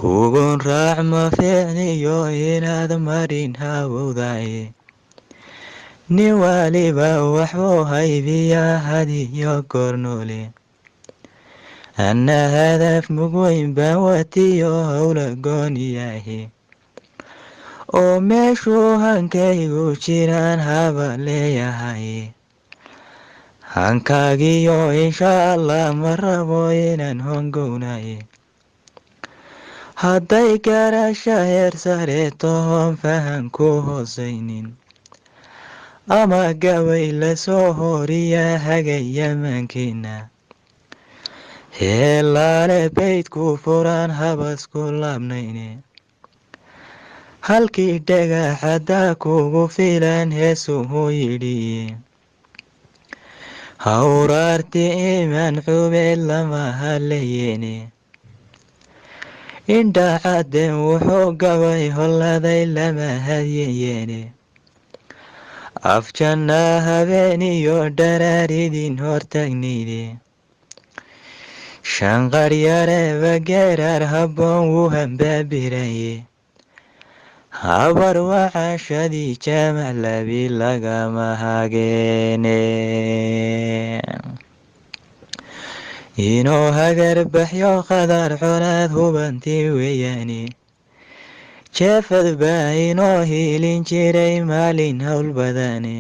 hugun raac ma fiicniyo inaad marin hawowdaye nin waliba waxuu haybiyaa hadiyo goornoole anna hadaf mug weyn baan watiyo howla gooniyahe oo meeshuu hankaygu jiraan haba leeyahay hankaagiyo insha allah ma rabo inaan hongownaye hadday garasha heer sare tohon fahan ku hoosaynin ama gabay lasoo horiya hagaya maankeena heelaale baydku furaan habasku laabnayne halkii dhagaxadaa kugu filan heesuhu yidhiye hawraarti imaan xubeed lama halayeene indhacadden wuxuu gabay holladay lama hadyayeene afjannaa habeeniyo dharaaridin hortagnayde shanqaryareeba geeraar habboon wuu hambaabiraye habar wacashadii jaamac labi lagama hageene inuu hagar baxyo qadar colaad hubantii weeyaane jeefad baa inoo hiilin jiray maalin howl badane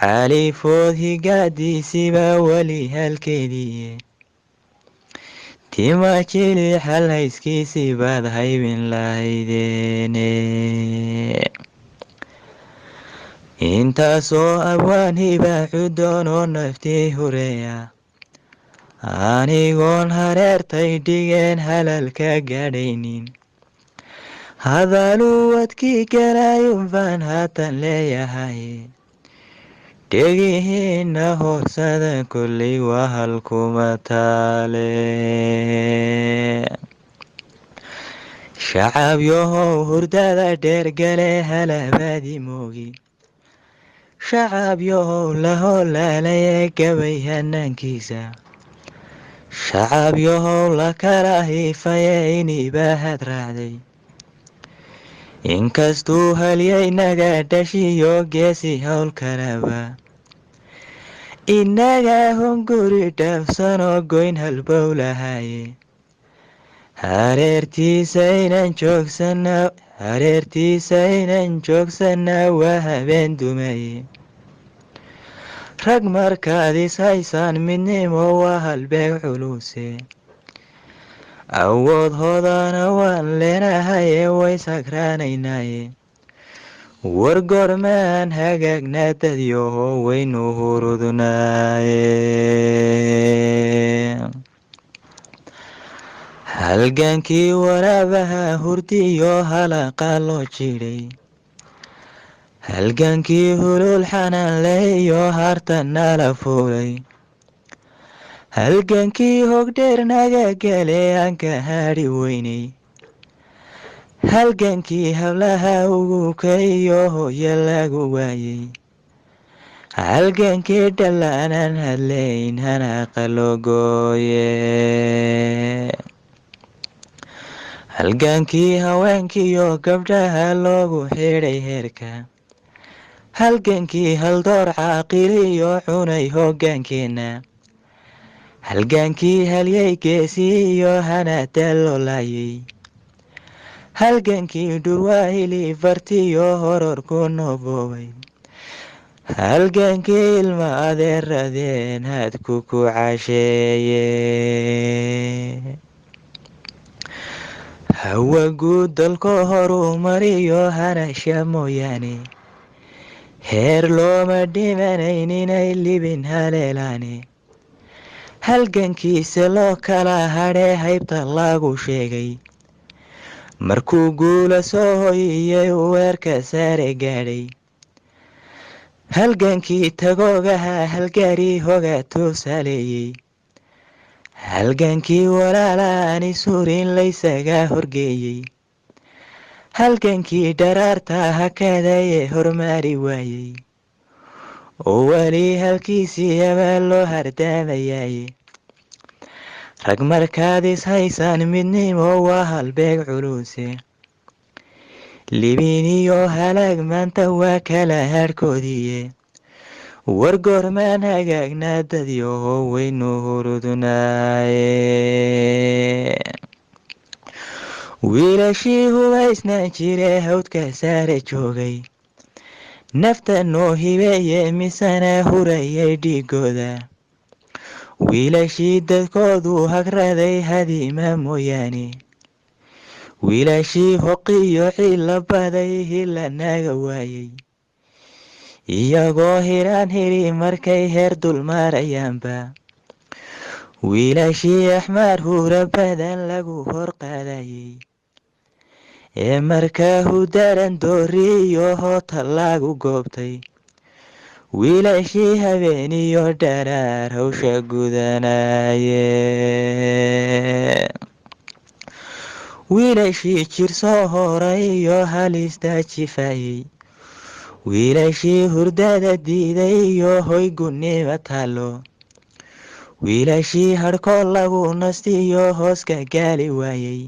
califood higaadiisiibaa weli halkeediiye tima jili xalhayskiisii baad haybin lahaydeene intaasoo abwaan hibaaxu doonoo naftii hureeya anigoon hareertay dhigeen halalka gaadhaynin hadaluu wadkii galaayun baan haatan leeyahay dhegihiina hoorsada kolley waa halkuma taale shacabyahow hurdada dheergale halabaadi moogi shacabyahow la hoolaalaye gabay hanaankiisa shacabyahow la kala hiifaye inibahad raacday inkastuu halyaynaga dhashiyo geesi howl kalaba inaga hunguri dhaafsanoo goyn halbow lahaye hareertiisa inaan joogsanaa waa habeen dumaye rag markaad is haysaan midnimo waa halbeeg culuse awood hoodana waan leenahaye waysagraanaynaye wargormaan hagaagnaa dadyoho waynu hurudnaaye halgankii waraabaha hurdiyo halaqa loo jidhay halgankii hulul xanaan lehiyo harta nala fuulay halgankii hogdheer naga gale aan ka hadhi weynay halgankii hablaha uguka iyo hooyo lagu waayey halgankii dhallaanan hadlayn hanaqa loo gooye halgankii haweenkiiyo gabdhaha loogu xidhay heerka halgankii haldoor caaqiliyo cunay hoggaankeenna halgankii halyay geesi iyo hanaata loo laayay halgankii dhurwaahili fartiyo hororku nooboobay halgankii ilma adeeradeen hadku ku casheeye hawa guud dalko horuu mariyo hanasha mooyaane heer looma dhimanayn inay libin haleelaane halgankiisa loo kala hadhee haybta lagu sheegay markuu guula soo hoyiyey weerka saare gaadhay halgankii tagoogaha halgaarii hoga tuusaaleeyey halgankii walaalaan isurin laysaga horgeeyey halgankii dharaarta hakadayee hormaari waayey oo weli halkiisii abaa loo hardaamayaye rag markaad is haysaan midnimo waa halbeeg culuse libin iyo halaag maanta waa kala harhkoodiiye war goormaan hagaagnaa dadyoho waynu hurudnaaye wiilashii hubaysnaan jire hawdka saare joogay nafta noo hibeeye misana hurayay dhiigooda wiilashii dadkoodu hagraday hadiima mooyaane wiilashii hoqiyo ciilla baday hila naaga waayay iyagoo hiraan hiri markay heer dulmaarayaanba wiilashii axmaar hura badan lagu hor qaadayay ee markaa hudaran dooriyo hoota lagu goobtay wiilashii habeeniyo dharaar hawsha gudanaye wiilashii jir soo horay iyo halista jifayey wiilashii hurdada diiday iyo hoy gunnima taalo wiilashii hadhkood lagu nastiyo hooska gaali waayey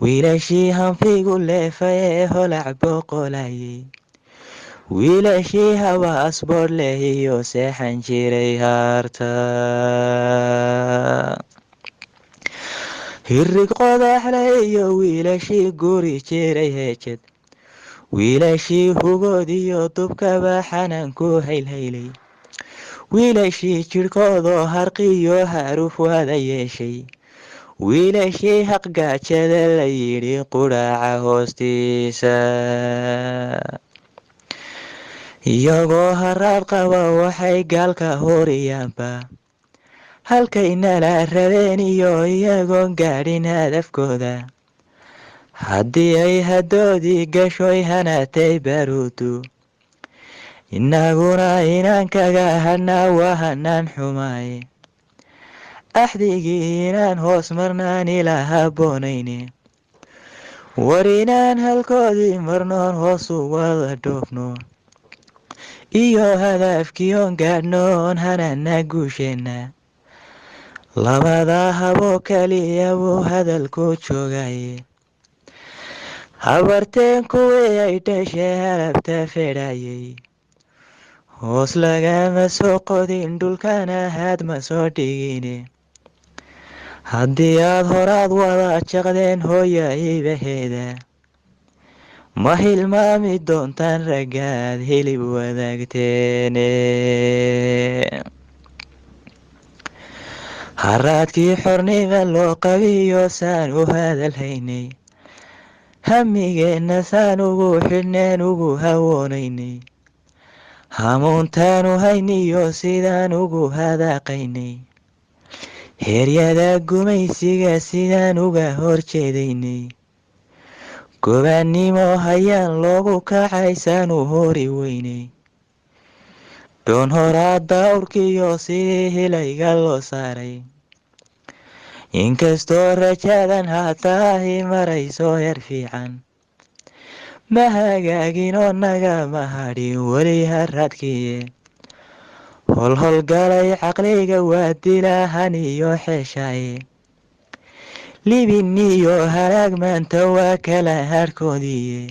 wiilashii hanfigu leefay ee holac boqolayey wiilashii hawa asboodh leh iyo seexan jiray haarta hirig qodaxle iyo wiilashii guri jiray heejad wiilashii hugood iyo dubkaba xanaanku haylhaylay wiilashii jidhkoodoo harqiyo haruuf wada yeeshay wiilashii haqgaajada la yidhi qudhaaca hoostiisa iyagoo haraad qaba waxay gaalka horiyaanba halkay nala rabeen iyo iyagoon gaadhin hadafkooda haddii ay haddoodii gashoy hanaatay baruudu innaguna inaan kaga hadhnaa waa hanaan xumaaye axdigii inaan hoos marnaan ila habboonayne war inaan halkoodii marnoon hoosu wada dhoofno iyo hadaafkiyoon gaadhnoon hanana guusheenna labada haboo kaliya wuu hadalku joogaye habarteen kuwii ay dhashee halabta fedhayay hoos lagama soo qodin dhulkana haad ma soo dhigine haddii aad horaad wada jaqdeen hooya ibaheeda ma hilmaami doontaan raggaad hilib wadaagteene haraadkii xornima loo qabiyo saan u hadalhaynay hamigeenna saan ugu xidhneen ugu hawoonaynay hamuuntaanu hayniyo sidaan ugu hadaaqaynay heeryada gumaysiga sidaan uga horjeedaynay gobaannimo hayaan loogu kacaysaan u hori weynay dhoon horaadda urkiyo sidii hilayga loo saaray inkastoo rajadan haataahi marayso heer fiican ma hagaaginoo nagama hadhin weli haraadkiye holholgalay caqliga waa dilaahan iyo xeeshaaye libin iyo halaag maanta waa kala harhkoodiiye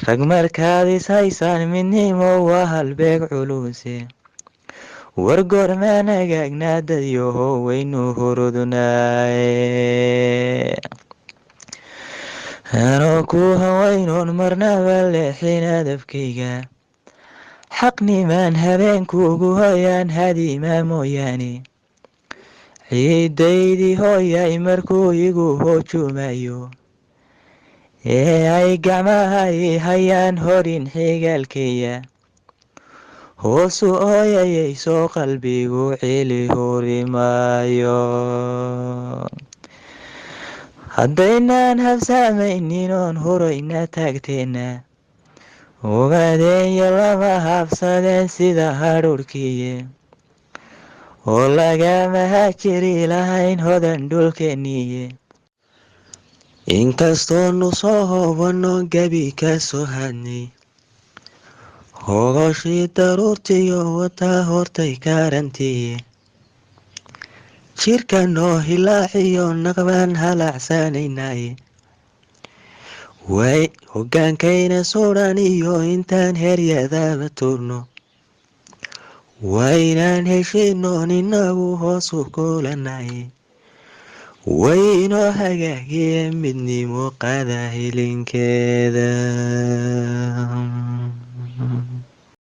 rag markaad is haysaan midnimo waa halbeeg culuse war goormaan hagaagnaa dadyoho waynu hurudnaaye anoo ku hawaynoon marnaba leexin hadafkayga xaqnimaan habeenkuugu hoyaan hadiima mooyaane ciidaydii hooyay markuu igu hoojuumayo ee ay gacmaha i hayaan horin xigaalkeeya hoosu ooyayay soo qalbigu cili huri maayo haddaynaan habsaamaynin oon hurayna taagteenna ogaadeenya lama habsadeen sida hadhuurhkiiye oo lagama hajiri lahayn hodan dhulkeeniiye inkastoonu soo hoobanno gebi ka soo hadnay hogoshii daruurtiyo wataa hortay kaarantiiye jirka noo hilaaciyo naqbaan halaacsanaynaye way hogaankayna suudhan iyo intaan heryadaba tuurno waynaan heshinoon inagu hoosu kulanaye waynoo hagaagiye midnimo qaada hilinkeeda